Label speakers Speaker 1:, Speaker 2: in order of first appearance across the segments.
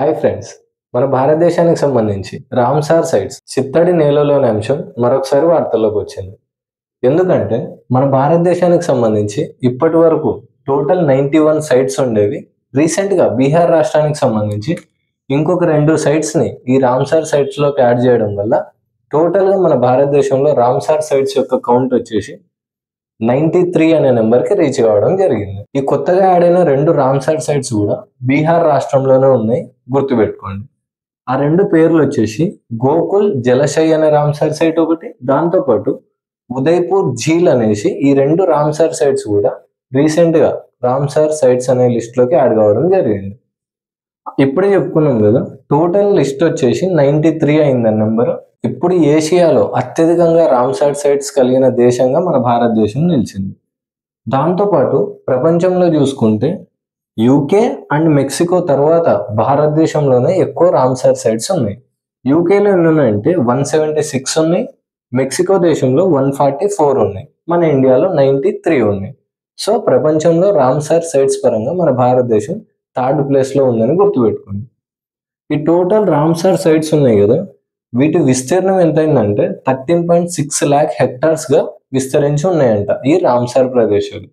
Speaker 1: Hi friends, మన భారతదేశానికి సంబంధించి రామ్సార్ సైట్స్ చిత్తడి నేలలోని అంశం మరొకసారి వార్తల్లోకి వచ్చింది. ఎందుకంటే మన భారతదేశానికి సంబంధించి ఇప్పటి వరకు టోటల్ 91 సైట్స్ ఉండేవి. రీసెంట్గా బీహార్ రాష్ట్రానికి సంబంధించి ఇంకొక 2 సైట్స్ని ఈ రామ్సార్ సైట్స్లోకి యాడ్ చేయడం వల్ల టోటల్గా మన భారతదేశంలో రామ్సార్ సైట్స్ యొక్క కౌంట్ వచ్చేసి 93 అనే నెంబర్కి రీచ్ కావడం జరిగింది. ఈ కొత్తగా యాడ్ అయిన 2 రామ్సార్ సైట్స్ కూడా బీహార్ రాష్ట్రంలోనే ఉన్నాయి, గుర్తుపెట్టుకోండి. ఆ 2 పేర్లు వచ్చేసి గోకుల్ జలశయ్ అనే రామ్సార్ సైట్ ఒకటి, దాంతోపాటు ఉదయ్పూర్ ఝీల్ అనేసి ఈ 2 రామ్సార్ సైట్స్ కూడా రీసెంట్ గా రామ్సార్ సైట్స్ అనే లిస్ట్ లోకి యాడ్ కావడం జరిగింది. ఇప్పుడే చెప్పుకున్నాం కదా, టోటల్ లిస్ట్ వచ్చేసి 93 అయింది నెంబర్. ఇప్పుడు ఏషియాలో అత్యధికంగా రామ్సార్ సైట్స్ కలిగిన దేశంగా మన భారతదేశం నిలిచింది. దాంతోపాటు ప్రపంచంలో చూసుకుంటే యూకే అండ్ మెక్సికో తర్వాత భారతదేశంలోనే ఎక్కువ రామ్సార్ సైట్స్ ఉన్నాయి. యూకేలో ఎన్ని ఉన్నాయంటే 176 ఉన్నాయి, మెక్సికో దేశంలో 144 ఉన్నాయి, మన ఇండియాలో 93 ఉన్నాయి. సో ప్రపంచంలో రామ్సార్ సైట్స్ పరంగా మన భారతదేశం 3rd ప్లేస్లో ఉందని గుర్తుపెట్టుకోండి. ఈ టోటల్ రామ్సార్ సైట్స్ ఉన్నాయి కదా, వీటి విస్తీర్ణం ఎంతైందంటే 13.6 lakh hectares గా విస్తరించి ఉన్నాయంట ఈ రామ్సార్ ప్రదేశాలు.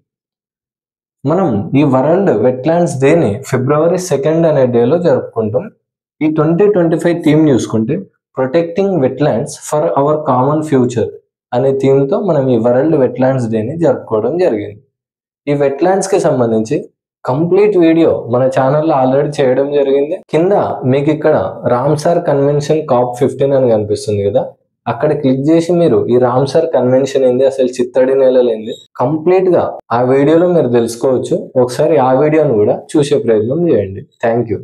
Speaker 1: మనం ఈ వరల్డ్ వెట్లాండ్స్ డేని February 2 అనే డేలో జరుపుకుంటాం. ఈ 2025 థీమ్ చూసుకుంటే protecting wetlands for our common future అనే థీమ్తో మనం ఈ వరల్డ్ వెట్లాండ్స్ డేని జరుపుకోవడం జరిగింది. ఈ వెట్లాండ్స్ కి సంబంధించి కంప్లీట్ వీడియో మన ఛానల్లో ఆల్రెడీ చేయడం జరిగింది. కింద మీకు ఇక్కడ రామ్సార్ కన్వెన్షన్ COP15 అని కనిపిస్తుంది కదా, అక్కడ క్లిక్ చేసి మీరు ఈ రామ్సార్ కన్వెన్షన్ ఏంది, అసలు చిత్తడి నేలలు ఏంది కంప్లీట్ గా ఆ వీడియోలో మీరు తెలుసుకోవచ్చు. ఒకసారి ఆ వీడియోను కూడా చూసే ప్రయత్నం చేయండి. Thank you.